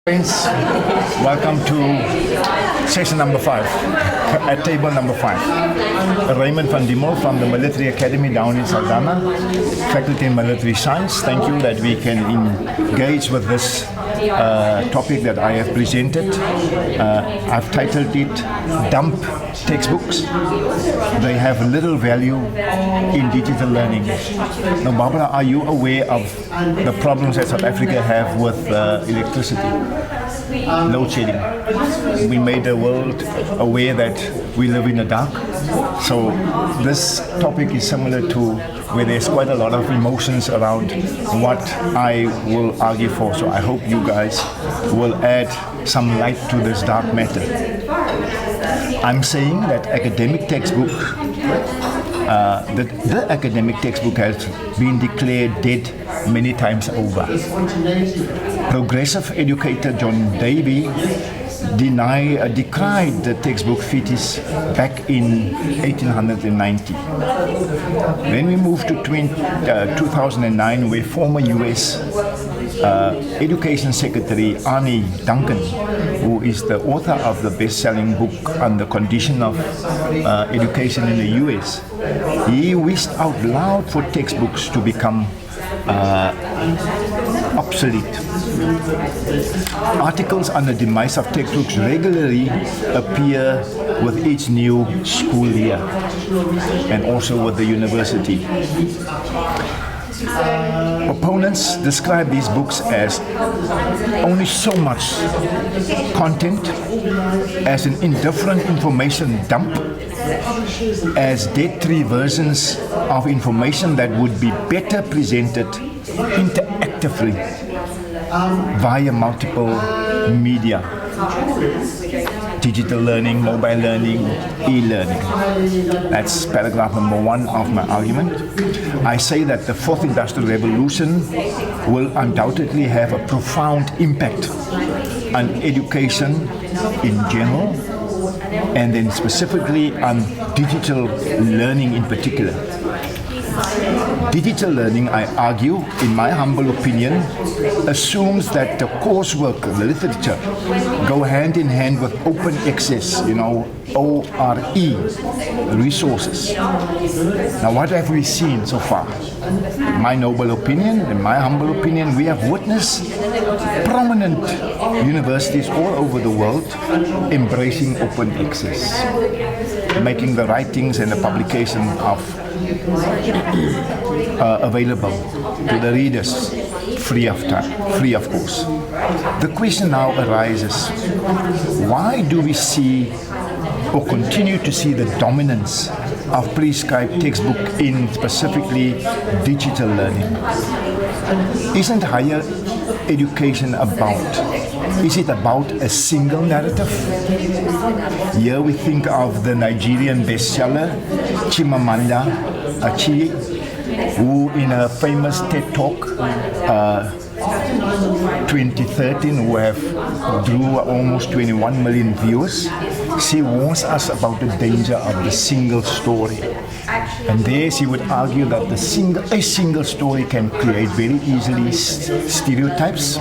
Friends, welcome to session number 5, at table number 5. Raymond van Diemel from the Military Academy down in Saldanha, Faculty in Military Science. Thank you that we can engage with this topic that I have presented. I've titled it Dump Textbooks. They have little value in digital learning. Now, Barbara, are you aware of the problems that South Africa have with electricity? Load shedding. We made the world aware that we live in the dark. So this topic is similar to where there's quite a lot of emotions around what I will argue for. So I hope you guys will add some light to this dark matter. I'm saying that academic textbook, the academic textbook has been declared dead many times over. Progressive educator John Davey decried the textbook fetus back in 1890. Then we moved to 2009, where former U.S. Education Secretary Arne Duncan, who is the author of the best-selling book on the condition of education in the U.S., he wished out loud for textbooks to become obsolete. Articles on the demise of textbooks regularly appear with each new school year and also with the university. Opponents describe these books as only so much content, as an indifferent information dump, as dead tree versions of information that would be better presented interactively via multiple media. Digital learning, mobile learning, e-learning. That's paragraph number 1 of my argument. I say that the fourth industrial revolution will undoubtedly have a profound impact on education in general, and then specifically on digital learning in particular. Digital learning, I argue, in my humble opinion, assumes that the coursework, the literature, go hand in hand with open access, ORE resources. Now, what have we seen so far? In my noble opinion, in my humble opinion, we have witnessed prominent universities all over the world embracing open access, making the writings and the publication of available to the readers free of course. The question now arises, why do we see or continue to see the dominance of prescribed textbook in specifically digital learning? Isn't higher education is it about a single narrative? Here we think of the Nigerian bestseller Chimamanda Achebe, who in a famous TED Talk 2013, who drew almost 21 million viewers, she warns us about the danger of the single story. And there she would argue that a single story can create very easily stereotypes.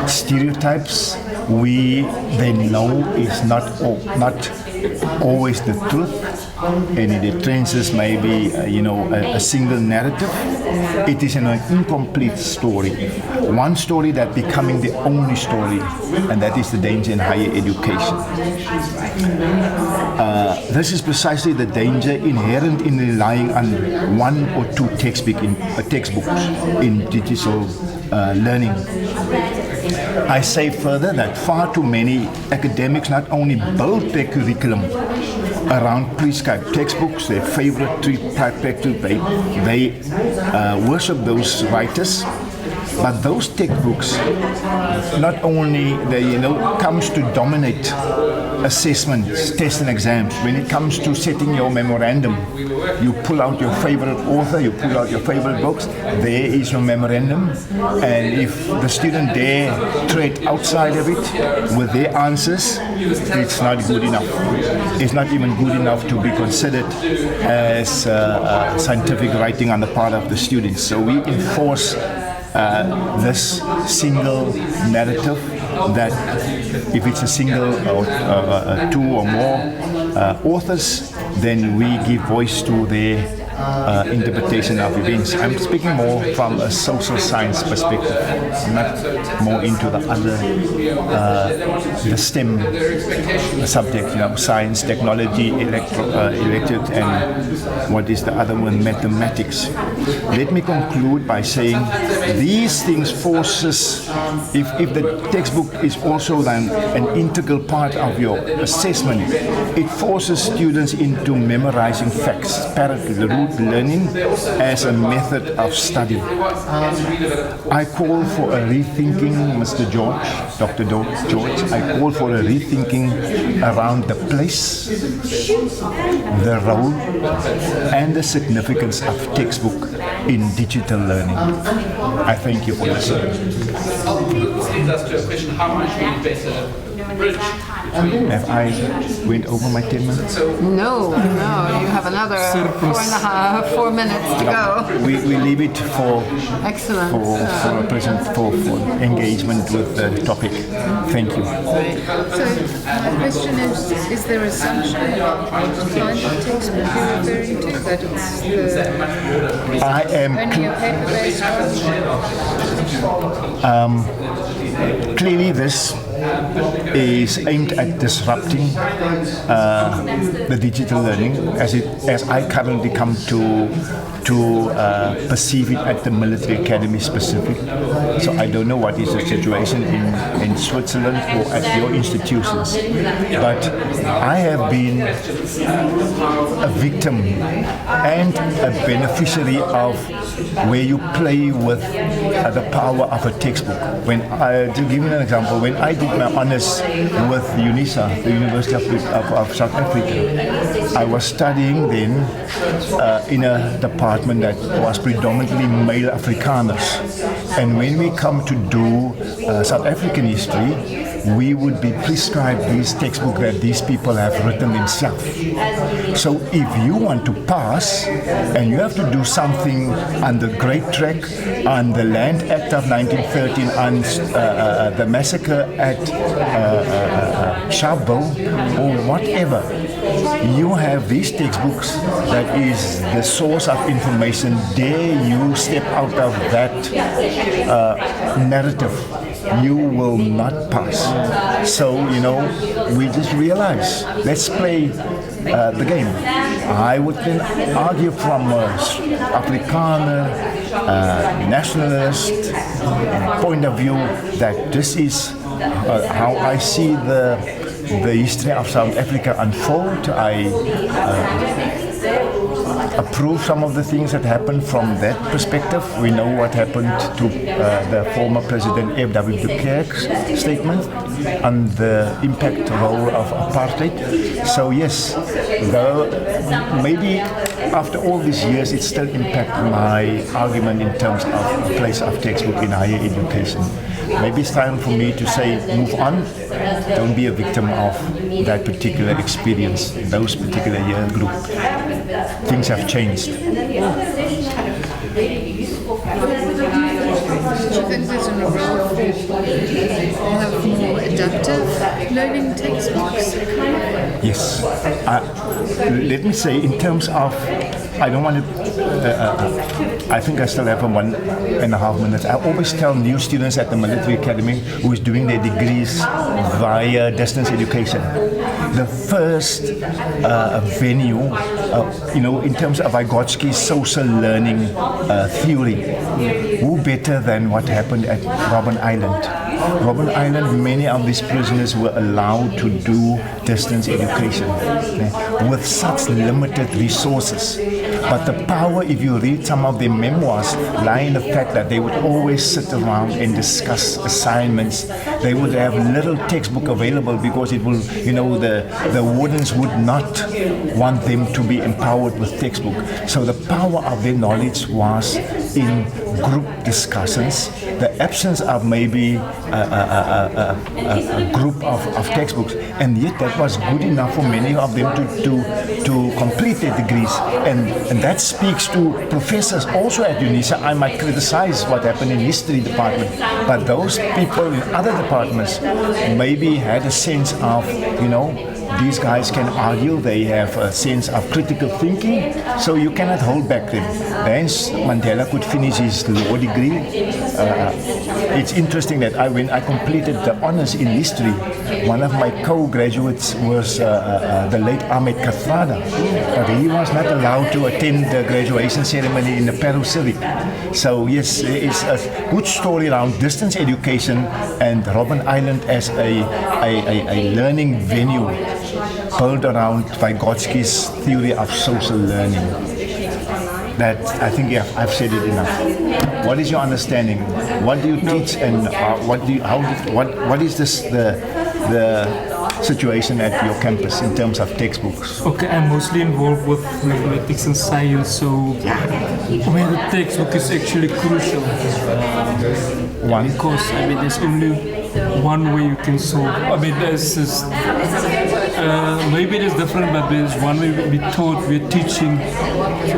Stereotypes we then know is not always the truth, and it entrenches maybe a single narrative. It is an incomplete story, one story that becoming the only story, and that is the danger in higher education. This is precisely the danger inherent in relying on one or two textbooks in digital learning. I say further that far too many academics not only build their curriculum around prescribed textbooks, their favorite type textbooks, they worship those writers, but those textbooks not only comes to dominate assessments, tests and exams. When it comes to setting your memorandum, you pull out your favorite author, you pull out your favorite books, there is your memorandum, and if the student dare tread outside of it with their answers, it's not good enough. It's not even good enough to be considered as scientific writing on the part of the students. So we enforce this single narrative that if it's a single or two or more authors, then we give voice to their interpretation of events. I'm speaking more from a social science perspective, not more into the other, the STEM subject, science, technology, electric, and what is the other one, mathematics. Let me conclude by saying these things forces, if the textbook is also then an integral part of your assessment, it forces students into memorizing facts, parallel route learning as a method of study. I call for a rethinking, Mr. George, Dr. George, I call for a rethinking around the place, the role, and the significance of textbook in digital learning. I thank you for listening. Leads us to a question, how much we better bridge. Have I went over my 10 minutes? No, you have another 4 minutes to go. We leave it for Excellent. for engagement with the topic. Thank you. Great. So the question is there a assumption about what kind of textbook you're referring to? That it's I am only a paper-based one? clearly this is aimed at disrupting the digital learning as I currently come to perceive it at the military academy specific. So I don't know what is the situation in Switzerland or at your institutions, but I have been a victim and a beneficiary of where you play with the power of a textbook. To give you an example, when I did my honors with UNISA, the University of South Africa, I was studying then in a department that was predominantly male Afrikaners. And when we come to do South African history, we would be prescribed these textbooks that these people have written themselves. So if you want to pass and you have to do something on the Great Trek, on the Land Act of 1913, on the massacre at Sharpeville, or whatever, you have these textbooks that is the source of information. Dare you step out of that narrative, you will not pass. So, we just realize, let's play the game. I would then argue from an Afrikaner, nationalist point of view that this is how I see the history of South Africa unfold. I approve some of the things that happened from that perspective. We know what happened to the former President F.W. de Klerk's statement on the impact role of apartheid. So yes, though maybe after all these years it still impacts my argument in terms of the place of textbook in higher education. Maybe it's time for me to say, move on. Don't be a victim of that particular experience, those particular year group. Things have changed. Do you think there's a role for have more adaptive learning textbooks? Yes. Let me say, in terms of, I don't want to, I think I still have 1.5 minutes. I always tell new students at the military academy who is doing their degrees via distance education, the first venue, in terms of Vygotsky's social learning theory, who better than what happened at Robben Island? Robben Island, many of these prisoners were allowed to do distance education with such limited resources. But the power, if you read some of their memoirs, lie in the fact that they would always sit around and discuss assignments they would have little textbook available because it will, the wardens would not want them to be empowered with textbook. So the power of their knowledge was in group discussions, the absence of maybe a group of textbooks, and yet that was good enough for many of them to complete their degrees, and that speaks to professors also at UNISA. I might criticize what happened in history department, but those people in other departments maybe had a sense of, these guys can argue, they have a sense of critical thinking, so you cannot hold back them. Hence, Mandela could finish his law degree. It's interesting that when I completed the honors in history, one of my co-graduates was the late Ahmed Kathrada, but he was not allowed to attend the graduation ceremony in the Peru Civic. So yes, it's a good story around distance education and Robben Island as a learning venue built around Vygotsky's theory of social learning. That I think I've said it enough. What is your understanding? What do you teach, and what is the situation at your campus in terms of textbooks? Okay, I'm mostly involved with mathematics and science, so where the textbook is actually crucial. Because there's only one way you can solve. There's this, maybe it is different, but there's one way we're teaching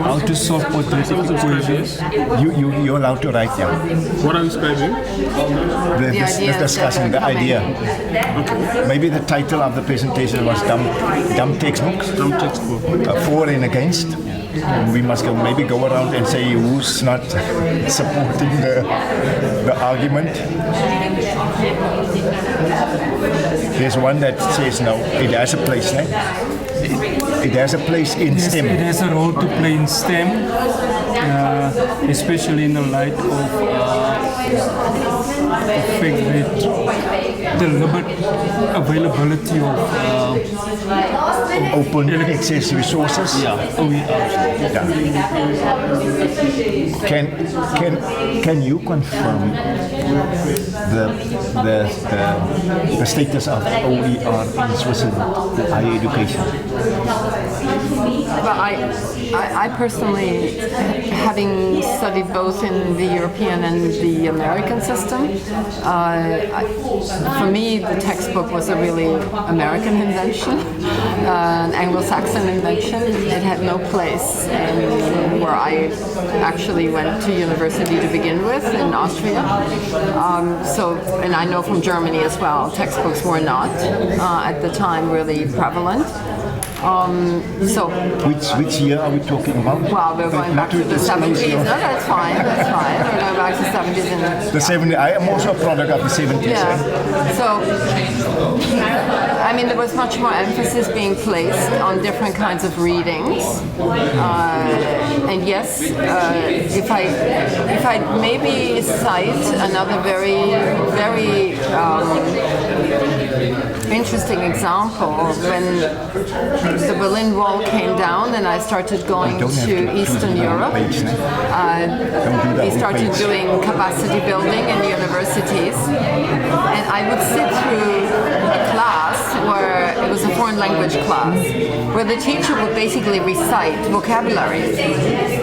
how to solve quadratic equations. You're allowed to write down. What are you describing? The discussion, the idea. Okay. Maybe the title of the presentation was dumb textbooks. Dumb textbook. For and against. We must maybe go around and say who's not supporting the argument. There's one that says no, it has a place, right? It has a place in STEM. It has a role to play in STEM, especially in the light of the fact that the limited availability of open access resources. Can you confirm the status of OER in Switzerland, higher education? But I personally, having studied both in the European and the American system, for me the textbook was a really American invention, an Anglo-Saxon invention. It had no place where I actually went to university to begin with, in Austria. And I know from Germany as well, textbooks were not at the time really prevalent. Which year are we talking about? Well, we're going back to the 70s. No, that's fine. We're going back to the 70s. The 70s. I am also a product of the 70s. Yeah. So, there was much more emphasis being placed on different kinds of readings. And yes, if I maybe cite another very, very interesting example, when the Berlin Wall came down and I started going to Eastern Europe. We started doing capacity building in universities, and I would sit through a class where it was a foreign language class, where the teacher would basically recite vocabulary.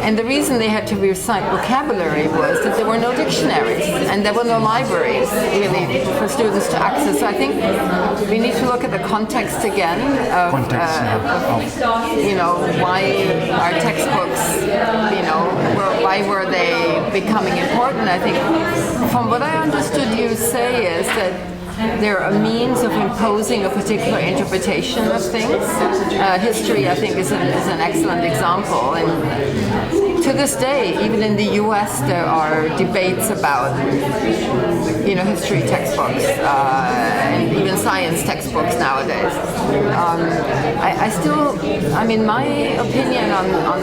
And the reason they had to recite vocabulary was that there were no dictionaries and there were no libraries really for students to access. So I think we need to look at the context again of why our textbooks, why were they becoming important. I think from what I understood you say is that they're a means of imposing a particular interpretation of things. History, I think, is an excellent example. And to this day, even in the US, there are debates about, history textbooks and even science textbooks nowadays. My opinion on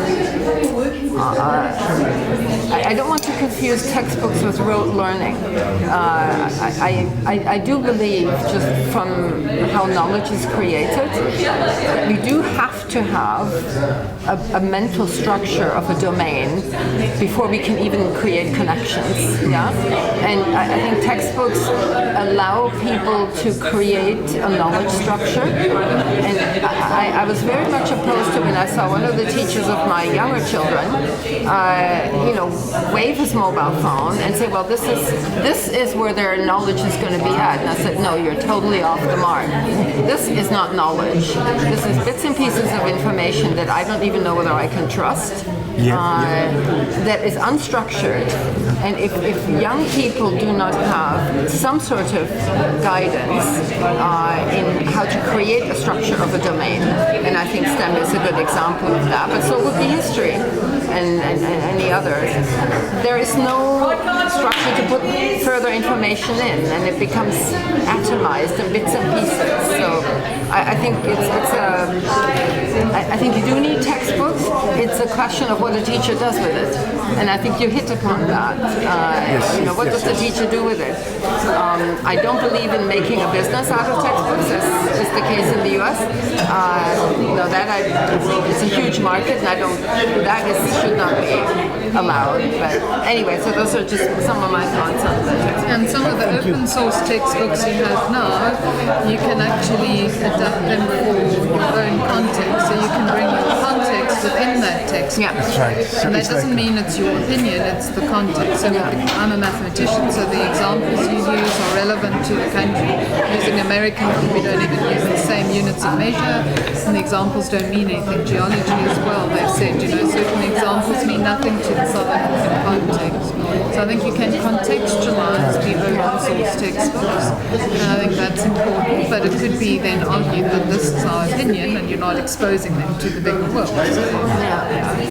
I don't want to confuse textbooks with rote learning. I do believe, just from how knowledge is created, we do have to have a mental structure of a domain before we can even create connections. Yeah, and I think textbooks allow people to create a knowledge structure. And I was very much opposed to when I saw one of the teachers of my younger children, wave his mobile phone and say, well, this is where their knowledge is going to be at. And I said, no, you're totally off the mark. This is not knowledge. This is bits and pieces of information that I don't even know whether I can trust. That is unstructured, and if young people do not have some sort of guidance in how to create a structure of a domain, and I think STEM is a good example of that, but so would be history and any others. There is no structure to put further information in, and it becomes atomized in bits and pieces. So I think I think you do need textbooks. It's a question of what a teacher does with it, and I think you hit upon that. What does the teacher do with it? I don't believe in making a business out of textbooks, as is the case in the U.S. It's a huge market, and should not be allowed. But anyway, so those are just some of my thoughts on the textbooks. And some of the open source textbooks you have now, you can actually adapt them for your own context. So you can bring your context within that text. Yeah, That's right. So And that it's doesn't mean it's your opinion, it's the context. So I'm a mathematician, so the examples you use are relevant to the country. Using American, we don't even use the same units of measure, and the examples don't mean anything. Geology as well, they've said, certain examples mean nothing to the South African context. So I think you can contextualize the open source textbooks, and I think that's important, but it could be then argued that this is our opinion and you're not exposing them to the bigger world. yeah.